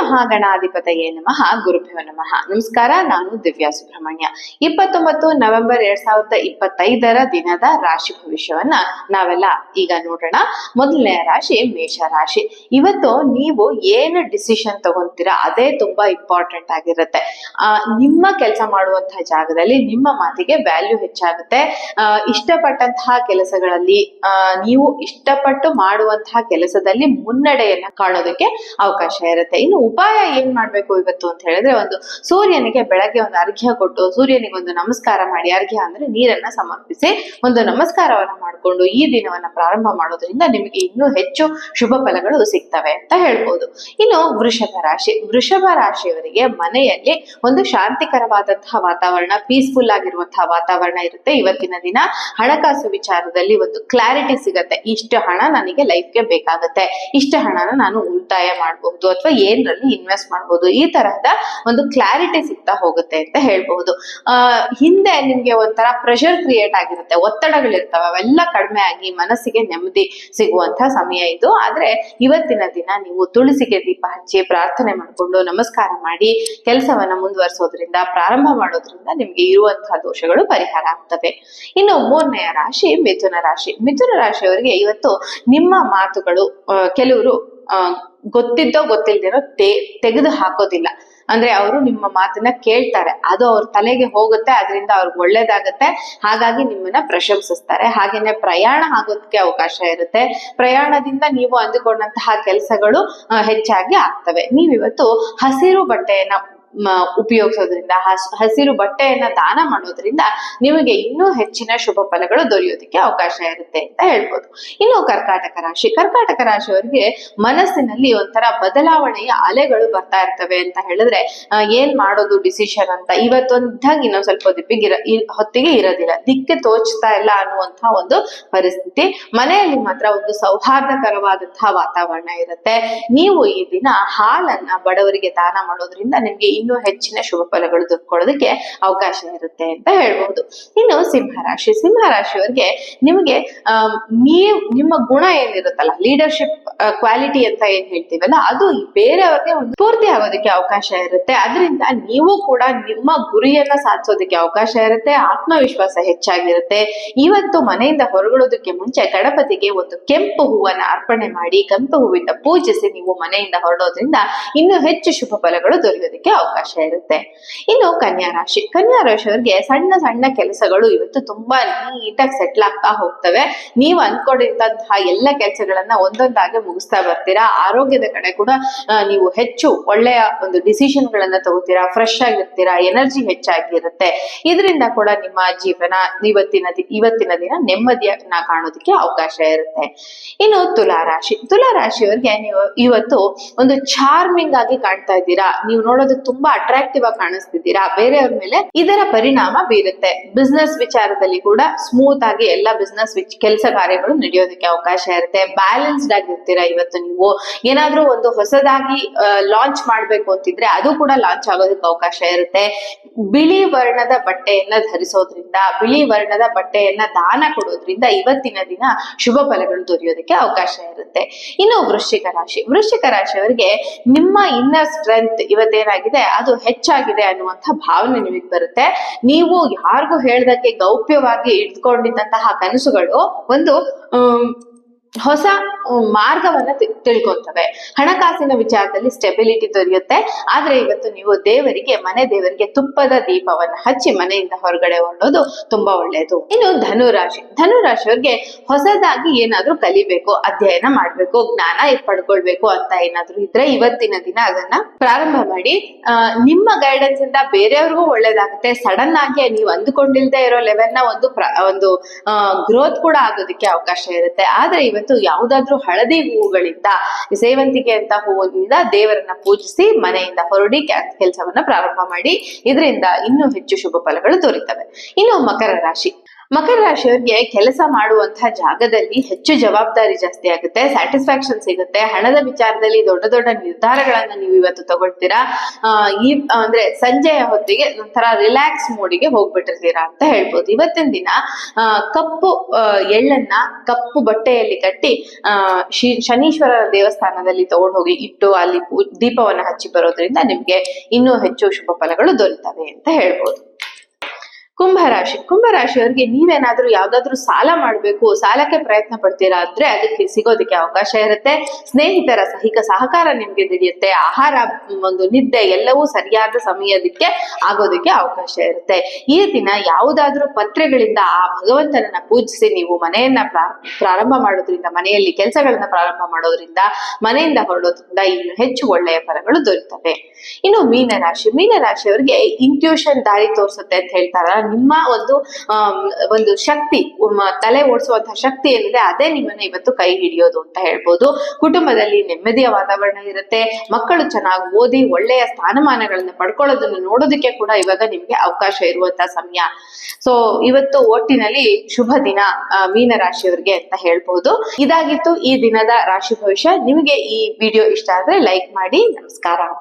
ಮಹಾಗಣಾಧಿಪತಯೇ ನಮಃ. ಗುರುಭ್ಯೋ ನಮಃ. ನಮಸ್ಕಾರ. ನಾನು ದಿವ್ಯಾ ಸುಬ್ರಹ್ಮಣ್ಯ. 29 ನವೆಂಬರ್ 2025 ದಿನದ ರಾಶಿ ಭವಿಷ್ಯವನ್ನ ನಾವೆಲ್ಲ ಈಗ ನೋಡೋಣ. ಮೊದಲನೆಯ ರಾಶಿ ಮೇಷ ರಾಶಿ. ಇವತ್ತು ನೀವು ಏನು ಡಿಸಿಷನ್ ತಗೊಂತೀರಾ ಅದೇ ತುಂಬಾ ಇಂಪಾರ್ಟೆಂಟ್ ಆಗಿರುತ್ತೆ. ನಿಮ್ಮ ಕೆಲಸ ಮಾಡುವಂತಹ ಜಾಗದಲ್ಲಿ ನಿಮ್ಮ ಮಾತಿಗೆ ವ್ಯಾಲ್ಯೂ ಹೆಚ್ಚಾಗುತ್ತೆ. ಇಷ್ಟಪಟ್ಟಂತಹ ಕೆಲಸಗಳಲ್ಲಿ ನೀವು ಇಷ್ಟಪಟ್ಟು ಮಾಡುವಂತಹ ಕೆಲಸದಲ್ಲಿ ಮುನ್ನಡೆಯನ್ನ ಕಾಣೋದಕ್ಕೆ ಅವಕಾಶ ಇರುತ್ತೆ. ಇನ್ನು ಉಪಾಯ ಏನ್ ಮಾಡ್ಬೇಕು ಇವತ್ತು ಅಂತ ಹೇಳಿದ್ರೆ, ಒಂದು ಸೂರ್ಯನಿಗೆ ಬೆಳಗ್ಗೆ ಒಂದು ಅರ್ಘ್ಯ ಕೊಟ್ಟು, ಸೂರ್ಯನಿಗೆ ಒಂದು ನಮಸ್ಕಾರ ಮಾಡಿ, ಅರ್ಘ್ಯ ಅಂದ್ರೆ ನೀರನ್ನ ಸಮರ್ಪಿಸಿ ಒಂದು ನಮಸ್ಕಾರವನ್ನ ಮಾಡಿಕೊಂಡು ಈ ದಿನವನ್ನ ಪ್ರಾರಂಭ ಮಾಡೋದ್ರಿಂದ ನಿಮಗೆ ಇನ್ನೂ ಹೆಚ್ಚು ಶುಭ ಫಲಗಳು ಸಿಗ್ತವೆ ಅಂತ ಹೇಳ್ಬೋದು. ಇನ್ನು ವೃಷಭ ರಾಶಿ. ವೃಷಭ ರಾಶಿಯವರಿಗೆ ಮನೆಯಲ್ಲಿ ಒಂದು ಶಾಂತಿಕರವಾದಂತಹ ವಾತಾವರಣ, ಪೀಸ್ಫುಲ್ ಆಗಿರುವಂತಹ ವಾತಾವರಣ ಇರುತ್ತೆ. ಇವತ್ತಿನ ದಿನ ಹಣಕಾಸು ವಿಚಾರದಲ್ಲಿ ಒಂದು ಕ್ಲಾರಿಟಿ ಸಿಗತ್ತೆ. ಇಷ್ಟು ಹಣ ನನಗೆ ಲೈಫ್ಗೆ ಬೇಕಾಗತ್ತೆ, ಇಷ್ಟು ಹಣನ ನಾನು ಉಳಿತಾಯ ಮಾಡಬಹುದು ಅಥವಾ ಏನ್ರಲ್ಲಿ ಇನ್ವೆಸ್ಟ್ ಮಾಡಬಹುದು, ಈ ತರಹದ ಒಂದು ಕ್ಲಾರಿಟಿ ಸಿಗ್ತಾ ಹೋಗುತ್ತೆ ಅಂತ ಹೇಳ್ಬಹುದು. ಹಿಂದೆ ನಿಮ್ಗೆ ಒಂಥರ ಪ್ರೆಷರ್ ಕ್ರಿಯೇಟ್ ಆಗಿರುತ್ತೆ, ಒತ್ತಡಗಳಿರ್ತವೆ, ಅವೆಲ್ಲ ಕಡಿಮೆ ಆಗಿ ಮನಸ್ಸಿಗೆ ನೆಮ್ಮದಿ ಸಿಗುವಂತಹ ಸಮಯ ಇದು. ಆದ್ರೆ ಇವತ್ತಿನ ದಿನ ನೀವು ತುಳಸಿಗೆ ದೀಪ ಹಚ್ಚಿ ಪ್ರಾರ್ಥನೆ ಮಾಡಿಕೊಂಡು ನಮಸ್ಕಾರ ಮಾಡಿ ಕೆಲಸವನ್ನ ಮುಂದುವರಿಸೋದ್ರಿಂದ, ಪ್ರಾರಂಭ ಮಾಡೋದ್ರಿಂದ ನಿಮ್ಗೆ ಇರುವಂತಹ ದೋಷಗಳು ಪರಿಹಾರ ಆಗ್ತವೆ. ಇನ್ನು ಮೂರನೆಯ ರಾಶಿ ಮಿಥುನ ರಾಶಿ. ಮಿಥುನ ರಾಶಿಯವರಿಗೆ ಇವತ್ತು ನಿಮ್ಮ ಮಾತುಗಳು ಕೆಲವರು ಗೊತ್ತಿದ್ದೋ ಗೊತ್ತಿಲ್ದಿರೋ ತೆಗೆದು ಹಾಕೋದಿಲ್ಲ. ಅಂದ್ರೆ ಅವರು ನಿಮ್ಮ ಮಾತನ್ನ ಕೇಳ್ತಾರೆ, ಅದು ಅವ್ರ ತಲೆಗೆ ಹೋಗುತ್ತೆ, ಅದರಿಂದ ಅವ್ರಿಗೆ ಒಳ್ಳೇದಾಗತ್ತೆ, ಹಾಗಾಗಿ ನಿಮ್ಮನ್ನ ಪ್ರಶಂಸಿಸ್ತಾರೆ. ಹಾಗೇನೆ ಪ್ರಯಾಣ ಆಗೋದಕ್ಕೆ ಅವಕಾಶ ಇರುತ್ತೆ. ಪ್ರಯಾಣದಿಂದ ನೀವು ಅಂದುಕೊಂಡಂತಹ ಕೆಲಸಗಳು ಹೆಚ್ಚಾಗಿ ಆಗ್ತವೆ. ನೀವಿವತ್ತು ಹಸಿರು ಬಟ್ಟೆಯನ್ನ ಉಪಯೋಗಿಸೋದ್ರಿಂದ, ಹಸಿರು ಬಟ್ಟೆಯನ್ನ ದಾನ ಮಾಡೋದ್ರಿಂದ ನಿಮಗೆ ಇನ್ನೂ ಹೆಚ್ಚಿನ ಶುಭ ಫಲಗಳು ದೊರೆಯೋದಕ್ಕೆ ಅವಕಾಶ ಇರುತ್ತೆ ಅಂತ ಹೇಳ್ಬೋದು. ಇನ್ನು ಕರ್ಕಾಟಕ ರಾಶಿ. ಕರ್ಕಾಟಕ ರಾಶಿಯವರಿಗೆ ಮನಸ್ಸಿನಲ್ಲಿ ಒಂಥರ ಬದಲಾವಣೆಯ ಅಲೆಗಳು ಬರ್ತಾ ಇರ್ತವೆ ಅಂತ ಹೇಳಿದ್ರೆ, ಏನ್ ಮಾಡೋದು ಡಿಸಿಷನ್ ಅಂತ ಇವತ್ತೊಂದಾಗ ಇನ್ನೊಂದ್ ಸ್ವಲ್ಪ ಹೊತ್ತಿಗೆ ಇರೋದಿಲ್ಲ, ದಿಕ್ಕೆ ತೋಚ್ತಾ ಇಲ್ಲ ಅನ್ನುವಂತಹ ಒಂದು ಪರಿಸ್ಥಿತಿ. ಮನೆಯಲ್ಲಿ ಮಾತ್ರ ಒಂದು ಸೌಹಾರ್ದಕರವಾದಂತಹ ವಾತಾವರಣ ಇರುತ್ತೆ. ನೀವು ಈ ದಿನ ಹಾಲನ್ನ ಬಡವರಿಗೆ ದಾನ ಮಾಡೋದ್ರಿಂದ ನಿಮ್ಗೆ ಇನ್ನೂ ಹೆಚ್ಚಿನ ಶುಭ ಫಲಗಳು ದೊರಕೊಳ್ಳೋದಕ್ಕೆ ಅವಕಾಶ ಇರುತ್ತೆ ಅಂತ ಹೇಳ್ಬಹುದು. ಇನ್ನು ಸಿಂಹರಾಶಿ. ಸಿಂಹರಾಶಿಯವರಿಗೆ ನಿಮಗೆ ನಿಮ್ಮ ಗುಣ ಏನಿರುತ್ತಲ್ಲ, ಲೀಡರ್ಶಿಪ್ ಕ್ವಾಲಿಟಿ ಅಂತ ಏನ್ ಹೇಳ್ತೀವಲ್ಲ, ಅದು ಬೇರೆಯವ್ರಿಗೆ ಒಂದು ಪೂರ್ತಿ ಆಗೋದಕ್ಕೆ ಅವಕಾಶ ಇರುತ್ತೆ. ಅದರಿಂದ ನೀವು ಕೂಡ ನಿಮ್ಮ ಗುರಿಯನ್ನ ಸಾಧಿಸೋದಕ್ಕೆ ಅವಕಾಶ ಇರುತ್ತೆ. ಆತ್ಮವಿಶ್ವಾಸ ಹೆಚ್ಚಾಗಿರುತ್ತೆ. ಇವತ್ತು ಮನೆಯಿಂದ ಹೊರಗೊಳ್ಳೋದಕ್ಕೆ ಮುಂಚೆ ಗಣಪತಿಗೆ ಒಂದು ಕೆಂಪು ಹೂವನ್ನ ಅರ್ಪಣೆ ಮಾಡಿ, ಕೆಂಪು ಹೂವಿಂದ ಪೂಜಿಸಿ ನೀವು ಮನೆಯಿಂದ ಹೊರಡೋದ್ರಿಂದ ಇನ್ನೂ ಹೆಚ್ಚು ಶುಭ ಫಲಗಳು ದೊರೆಯೋದಕ್ಕೆ ಅವಕಾಶ ಇರುತ್ತೆ. ಇನ್ನು ಕನ್ಯಾ ರಾಶಿ. ಕನ್ಯಾ ರಾಶಿಯವರಿಗೆ ಸಣ್ಣ ಸಣ್ಣ ಕೆಲಸಗಳು ಇವತ್ತು ತುಂಬಾ ನೀಟಾಗಿ ಸೆಟ್ಲ್ ಆಗ್ತಾ ಹೋಗ್ತವೆ. ನೀವು ಅನ್ಕೊಂಡಿದ್ದಂತಹ ಎಲ್ಲ ಕೆಲಸಗಳನ್ನ ಒಂದೊಂದಾಗಿ ಮುಗಿಸ್ತಾ ಬರ್ತೀರಾ. ಆರೋಗ್ಯದ ಕಡೆ ಕೂಡ ನೀವು ಹೆಚ್ಚು ಒಳ್ಳೆಯ ಒಂದು ಡಿಸಿಷನ್ ಗಳನ್ನ ತಗೋತೀರಾ, ಫ್ರೆಶ್ ಆಗಿರ್ತೀರಾ, ಎನರ್ಜಿ ಹೆಚ್ಚಾಗಿರುತ್ತೆ. ಇದರಿಂದ ಕೂಡ ನಿಮ್ಮ ಜೀವನ ಇವತ್ತಿನ ದಿನ ನೆಮ್ಮದಿಯನ್ನ ಕಾಣೋದಕ್ಕೆ ಅವಕಾಶ ಇರುತ್ತೆ. ಇನ್ನು ತುಲಾ ರಾಶಿ. ತುಲಾ ರಾಶಿಯವರಿಗೆ ನೀವು ಇವತ್ತು ಒಂದು ಚಾರ್ಮಿಂಗ್ ಆಗಿ ಕಾಣ್ತಾ ಇದ್ದೀರಾ. ನೀವು ನೋಡೋದಕ್ಕೆ ತುಂಬಾ ಅಟ್ರಾಕ್ಟಿವ್ ಆಗಿ ಕಾಣಿಸ್ತಿದ್ದೀರಾ. ಬೇರೆಯವ್ರ ಮೇಲೆ ಇದರ ಪರಿಣಾಮ ಬೀರುತ್ತೆ. ಬಿಸ್ನೆಸ್ ವಿಚಾರದಲ್ಲಿ ಕೂಡ ಸ್ಮೂತ್ ಆಗಿ ಎಲ್ಲ ಬಿಸ್ನೆಸ್ ಕೆಲಸ ಕಾರ್ಯಗಳು ನಡೆಯೋದಕ್ಕೆ ಅವಕಾಶ ಇರುತ್ತೆ. ಬ್ಯಾಲೆನ್ಸ್ಡ್ ಆಗಿರ್ತೀರಾ. ಇವತ್ತು ನೀವು ಏನಾದ್ರೂ ಒಂದು ಹೊಸದಾಗಿ ಲಾಂಚ್ ಮಾಡ್ಬೇಕು ಅಂತಿದ್ರೆ ಅದು ಕೂಡ ಲಾಂಚ್ ಆಗೋದಕ್ಕೆ ಅವಕಾಶ ಇರುತ್ತೆ. ಬಿಳಿ ವರ್ಣದ ಬಟ್ಟೆಯನ್ನ ಧರಿಸೋದ್ರಿಂದ, ಬಿಳಿ ವರ್ಣದ ಬಟ್ಟೆಯನ್ನ ದಾನ ಕೊಡೋದ್ರಿಂದ ಇವತ್ತಿನ ದಿನ ಶುಭ ಫಲಗಳು ದೊರೆಯೋದಕ್ಕೆ ಅವಕಾಶ ಇರುತ್ತೆ. ಇನ್ನು ವೃಶ್ಚಿಕ ರಾಶಿ. ವೃಶ್ಚಿಕ ರಾಶಿಯವರಿಗೆ ನಿಮ್ಮ ಇನ್ನರ್ ಸ್ಟ್ರೆಂತ್ ಇವತ್ತೇನಾಗಿದೆ ಅದು ಹೆಚ್ಚಾಗಿದೆ ಅನ್ನುವಂಥ ಭಾವನೆ ನಿಮಗೆ ಬರುತ್ತೆ. ನೀವು ಯಾರಿಗೂ ಹೇಳ್ದಕ್ಕೆ ಗೌಪ್ಯವಾಗಿ ಇಟ್ಕೊಂಡಿದ್ದಂತಹ ಕನಸುಗಳು ಒಂದು ಹೊಸ ಮಾರ್ಗವನ್ನ ತಿಳ್ಕೊಂತವೆ. ಹಣಕಾಸಿನ ವಿಚಾರದಲ್ಲಿ ಸ್ಟೆಬಿಲಿಟಿ ದೊರೆಯುತ್ತೆ. ಆದ್ರೆ ಇವತ್ತು ನೀವು ಮನೆ ದೇವರಿಗೆ ತುಪ್ಪದ ದೀಪವನ್ನ ಹಚ್ಚಿ ಮನೆಯಿಂದ ಹೊರಗಡೆ ಹೊರಡೋದು ತುಂಬಾ ಒಳ್ಳೆಯದು. ಇನ್ನು ಧನುರಾಶಿ. ಧನುರಾಶಿಯವರಿಗೆ ಹೊಸದಾಗಿ ಏನಾದ್ರೂ ಕಲಿಬೇಕು, ಅಧ್ಯಯನ ಮಾಡ್ಬೇಕು, ಜ್ಞಾನ ಪಡ್ಕೊಳ್ಬೇಕು ಅಂತ ಏನಾದ್ರೂ ಇದ್ರೆ ಇವತ್ತಿನ ದಿನ ಅದನ್ನ ಪ್ರಾರಂಭ ಮಾಡಿ. ನಿಮ್ಮ ಗೈಡೆನ್ಸ್ ಇಂದ ಬೇರೆಯವ್ರಿಗೂ ಒಳ್ಳೇದಾಗುತ್ತೆ. ಸಡನ್ ಆಗಿ ನೀವು ಅಂದುಕೊಂಡಿಲ್ದೇ ಇರೋ ಲೆವೆಲ್ ನ ಒಂದು ಗ್ರೋತ್ ಕೂಡ ಆಗೋದಕ್ಕೆ ಅವಕಾಶ ಇರುತ್ತೆ. ಆದ್ರೆ ಇವತ್ತು ಯಾವುದಾದ್ರೂ ಹಳದಿ ಹೂವುಗಳಿಂದ, ಸೇವಂತಿಗೆ ಅಂತ ಹೂವಿನಿಂದ ದೇವರನ್ನ ಪೂಜಿಸಿ ಮನೆಯಿಂದ ಹೊರಡಿ ಕೆಲಸವನ್ನ ಪ್ರಾರಂಭ ಮಾಡಿ. ಇದರಿಂದ ಇನ್ನೂ ಹೆಚ್ಚು ಶುಭ ಫಲಗಳು ದೊರೀತವೆ. ಇನ್ನು ಮಕರ ರಾಶಿ. ಮಕರ ರಾಶಿಯವರಿಗೆ ಕೆಲಸ ಮಾಡುವಂತಹ ಜಾಗದಲ್ಲಿ ಹೆಚ್ಚು ಜವಾಬ್ದಾರಿ ಜಾಸ್ತಿ ಆಗುತ್ತೆ, ಸ್ಯಾಟಿಸ್ಫ್ಯಾಕ್ಷನ್ ಸಿಗುತ್ತೆ, ಹಣದ ವಿಚಾರದಲ್ಲಿ ದೊಡ್ಡ ದೊಡ್ಡ ನಿರ್ಧಾರಗಳನ್ನ ನೀವು ಇವತ್ತು ತಗೊಳ್ತೀರಾ. ಈ ಅಂದ್ರೆ ಸಂಜೆಯ ಹೊತ್ತಿಗೆ ಒಂಥರ ರಿಲ್ಯಾಕ್ಸ್ ಮೂಡಿಗೆ ಹೋಗ್ಬಿಟ್ಟಿರ್ತೀರಾ ಅಂತ ಹೇಳ್ಬೋದು. ಇವತ್ತಿನ ದಿನ ಕಪ್ಪು ಎಳ್ಳನ್ನ ಕಪ್ಪು ಬಟ್ಟೆಯಲ್ಲಿ ಕಟ್ಟಿ ಶನೀಶ್ವರರ ದೇವಸ್ಥಾನದಲ್ಲಿ ತಗೊಂಡು ಹೋಗಿ ಇಟ್ಟು ಅಲ್ಲಿ ದೀಪವನ್ನ ಹಚ್ಚಿ ಬರೋದ್ರಿಂದ ನಿಮ್ಗೆ ಇನ್ನೂ ಹೆಚ್ಚು ಶುಭ ಫಲಗಳು ದೊರೀತವೆ ಅಂತ ಹೇಳ್ಬೋದು. ಕುಂಭರಾಶಿಯವರಿಗೆ ನೀವೇನಾದ್ರೂ ಯಾವ್ದಾದ್ರು ಸಾಲ ಮಾಡ್ಬೇಕು, ಸಾಲಕ್ಕೆ ಪ್ರಯತ್ನ ಪಡ್ತೀರಾ ಅಂದ್ರೆ ಅದಕ್ಕೆ ಸಿಗೋದಕ್ಕೆ ಅವಕಾಶ ಇರುತ್ತೆ. ಸ್ನೇಹಿತರ ಸಹಕಾರ ನಿಮ್ಗೆ ದೊರೆಯುತ್ತೆ. ಆಹಾರ, ಒಂದು ನಿದ್ದೆ ಎಲ್ಲವೂ ಸರಿಯಾದ ಸಮಯದಕ್ಕೆ ಆಗೋದಕ್ಕೆ ಅವಕಾಶ ಇರುತ್ತೆ. ಈ ದಿನ ಯಾವುದಾದ್ರೂ ಪತ್ರೆಗಳಿಂದ ಆ ಭಗವಂತನನ್ನ ಪೂಜಿಸಿ ನೀವು ಮನೆಯನ್ನ ಪ್ರಾರಂಭ ಮಾಡೋದ್ರಿಂದ, ಮನೆಯಲ್ಲಿ ಕೆಲಸಗಳನ್ನ ಪ್ರಾರಂಭ ಮಾಡೋದ್ರಿಂದ, ಮನೆಯಿಂದ ಹೊರಡೋದ್ರಿಂದ ಇನ್ನು ಹೆಚ್ಚು ಒಳ್ಳೆಯ ಫಲಗಳು ದೊರೆಯುತ್ತವೆ. ಇನ್ನು ಮೀನರಾಶಿಯವರಿಗೆ ಇಂಟ್ಯೂಷನ್ ದಾರಿ ತೋರಿಸುತ್ತೆ ಅಂತ ಹೇಳ್ತಾರ. ನಿಮ್ಮ ಒಂದು ಶಕ್ತಿ, ತಲೆ ಓಡಿಸುವಂತಹ ಶಕ್ತಿ ಏನಿದೆ ಅದೇ ನಿಮ್ಮನ್ನ ಇವತ್ತು ಕೈ ಹಿಡಿಯೋದು ಅಂತ ಹೇಳ್ಬೋದು. ಕುಟುಂಬದಲ್ಲಿ ನೆಮ್ಮದಿಯ ವಾತಾವರಣ ಇರುತ್ತೆ. ಮಕ್ಕಳು ಚೆನ್ನಾಗಿ ಓದಿ ಒಳ್ಳೆಯ ಸ್ಥಾನಮಾನಗಳನ್ನ ಪಡ್ಕೊಳ್ಳೋದನ್ನ ನೋಡೋದಕ್ಕೆ ಕೂಡ ಇವಾಗ ನಿಮ್ಗೆ ಅವಕಾಶ ಇರುವಂತಹ ಸಮಯ. ಸೊ ಇವತ್ತು ಒಟ್ಟಿನಲ್ಲಿ ಶುಭ ದಿನ ಮೀನರಾಶಿಯವರಿಗೆ ಅಂತ ಹೇಳ್ಬಹುದು. ಇದಾಗಿತ್ತು ಈ ದಿನದ ರಾಶಿ ಭವಿಷ್ಯ. ನಿಮಗೆ ಈ ವಿಡಿಯೋ ಇಷ್ಟ ಆದ್ರೆ ಲೈಕ್ ಮಾಡಿ. ನಮಸ್ಕಾರ.